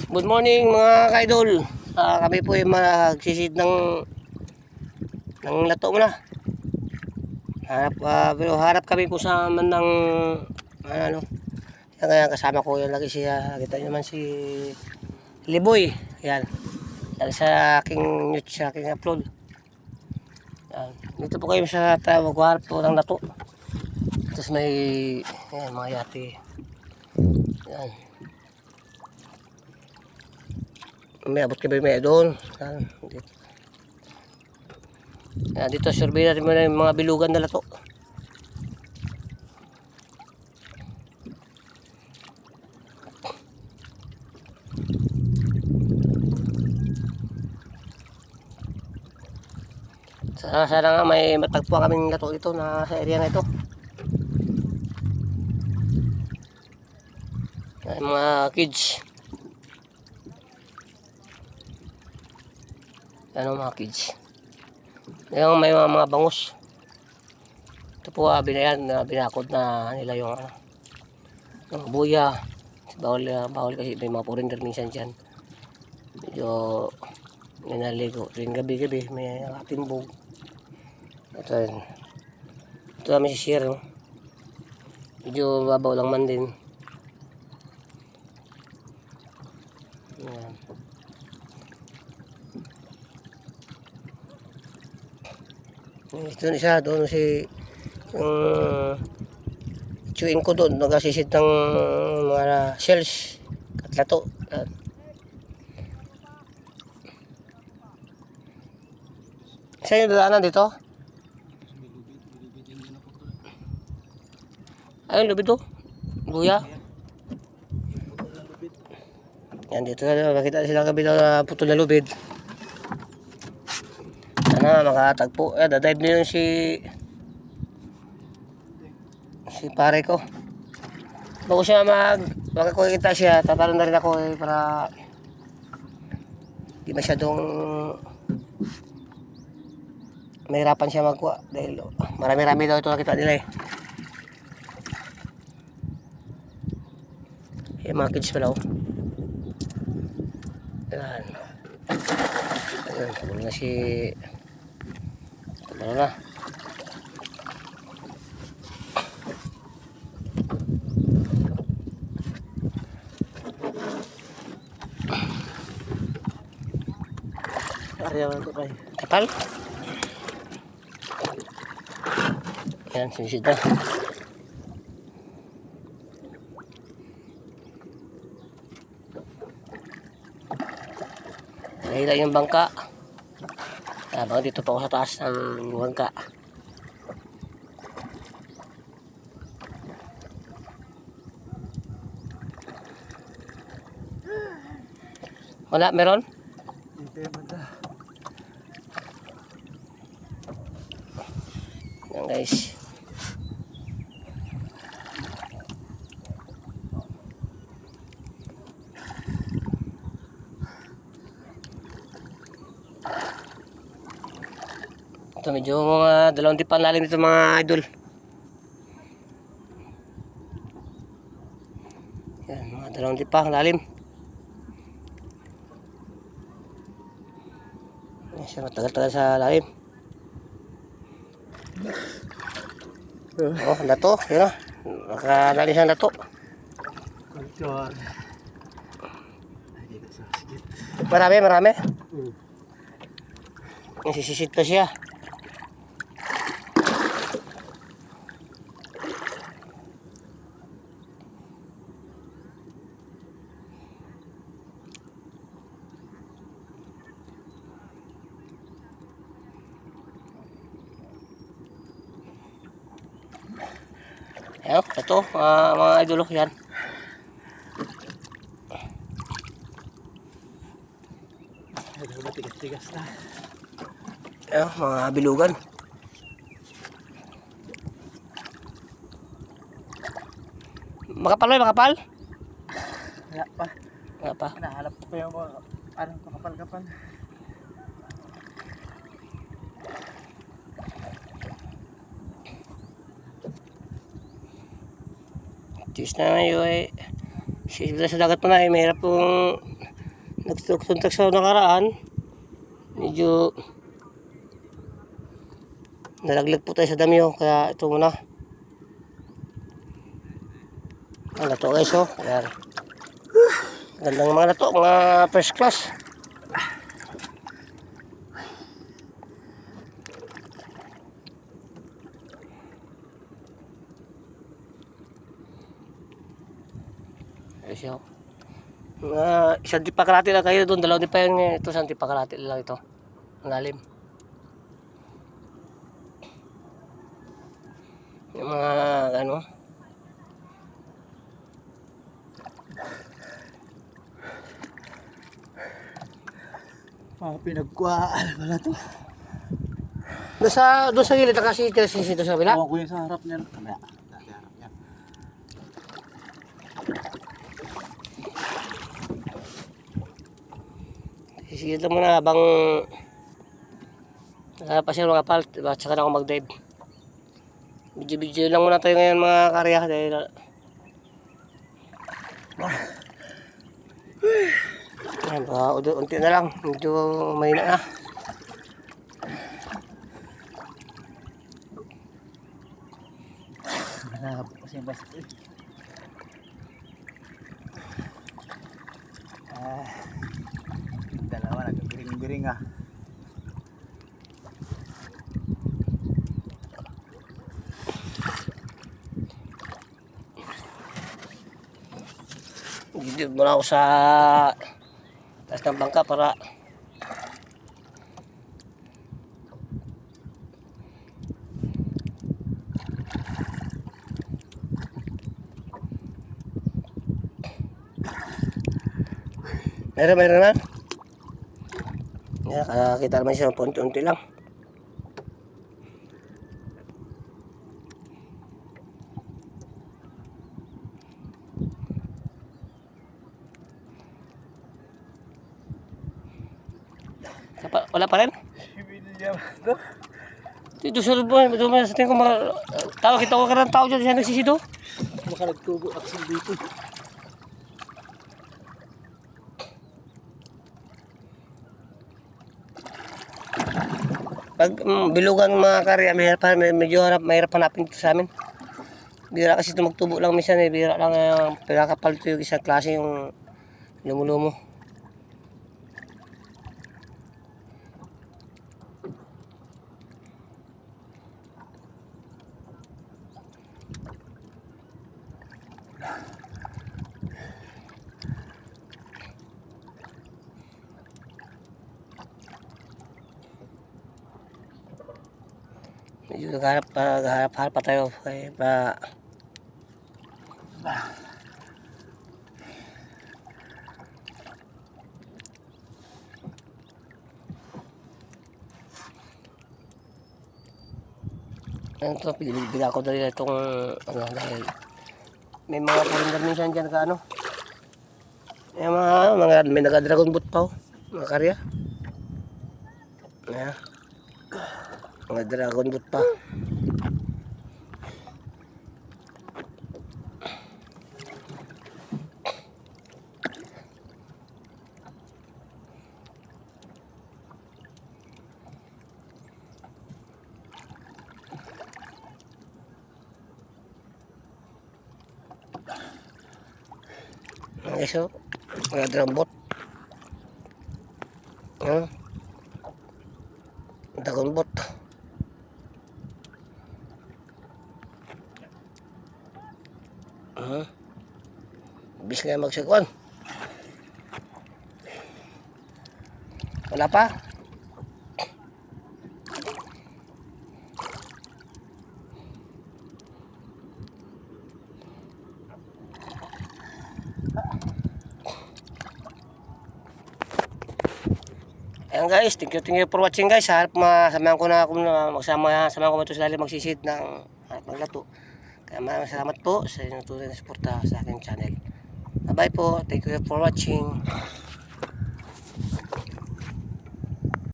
Good morning mga kaidol. Kami po ay magsisid ng lato muna. Pero harap kami kung saan man ng ano. Yan, kaya kasama ko yan lagi siya. Kita nyo naman si Liboy. Yan. Yan sa aking news, sa aking upload. Yan. Dito po kayo sa magharap po ng lato. Tapos may yan, mga yati. Yan. May abot kami may doon. Dito survey natin muna yung mga bilugan na lato. Sana nga may matagpuan kaming lato dito na sa area na ito. Ay, mga kids. Ano mga kids. Yung may mga bangus. Ito po binakod na nila yung buya. Bawal kasi may mga foreigner minsan dyan. Medyo naligo. Tuwing gabi-gabi may timbog. Ito namin si share. No? Medyo babaw lang man din. Ayan. Ito isa doon si yung chewing ko doon nagasisid ng mga shells at lato. Saan yung dadaanan dito? Ayun, lubid to. Buya. Yan dito na makita sila gabi na putol na lubid. Sana makatagpo. Dadive na yun si pare ko. Bago siya makakita siya, tatalon na rin ako para di masyadong mahirapan siya magkuha dahil marami-rami daw ito nakita nila yung mga kids pala Ayan. Ayan, na si ano na ariyawan ko kayo kapal. Ayan, sinisid na. Nahila yung bangka. Baka dito pa ako sa taas ng bangka. Wala, meron? Yan guys. Ito medyo mga dalawang tipan lalim dito mga idol. Yan, mga dalawang tipan lalim. Yan siya matagal-tagal sa lalim. Oh, lato, yun o. Nakadali siyang lato. Marami. Sisisid pa siya. Ayan, ito mga idol yan. Tigas na. Ayan, mga bilugan. Makapal? Wala pa. Nahanap ko yung parang kapal-kapal. Tis na yun sa dagat pa na mahirap pong nagsuntak sa nakaraan. Medyo nalaglag po tayo sa damyo, kaya ito muna. Ang lato guys, oh. Ayan. Gandang mga lato, mga first class. Ayos yun. Isang tipakalati lang kayo doon, dalawang tipa yun. Ito, isang tipakalati lang ito. Ang lalim. Yung mga ano, Mga pinagkuhaan pala to. doon sa gilid, nakasisi dito sa kabila. Ewan ko yung sa harap niya. Kamaya. Sa harap niya. Sisi mo na habang pa siya mga pal, diba? Tsaka na ako mag-dive. Video lang muna tayo ngayon mga karya dahil ayan, unti na lang, medyo mahina na. Malabo kasi yung basta eh. Dalawa nagbiring-biring ah. Dito muna ako sa taas ng bangka para mayroon na. Yan, kita naman siya unti-unti lang. Wala pa rin? William to. Dito sa loob mo, sa tingin ko tao, kita ko ka ng tao dyan siya nagsisido. Baka nagtubo action dito. Pag bilugan mga karya, medyo mahirap hanapin dito sa amin. Bira kasi ito magtubo lang minsan eh. Bira lang pinakapal ito yung isang klase yung lumo-lumo. Medyo nagharap pa tayo kaya pa ano to, bigla ko dali itong ano, dahil may mga kalendar minsan dyan ka ano, may naga dragon boat pa oh, mga karya. Ayan. Mga dragon boat pa. Okay, so mga dragon boat. Dragon boat. Bis nga magsagwan. Wala pa? Ayan guys, thank you for watching guys. Harap samahan ko na ako samahan ko ito sa lalim magsisid ng harap ng lato. Kaya maraming salamat po sa inyong tunay na suporta sa aking channel. Bye po, thank you for watching.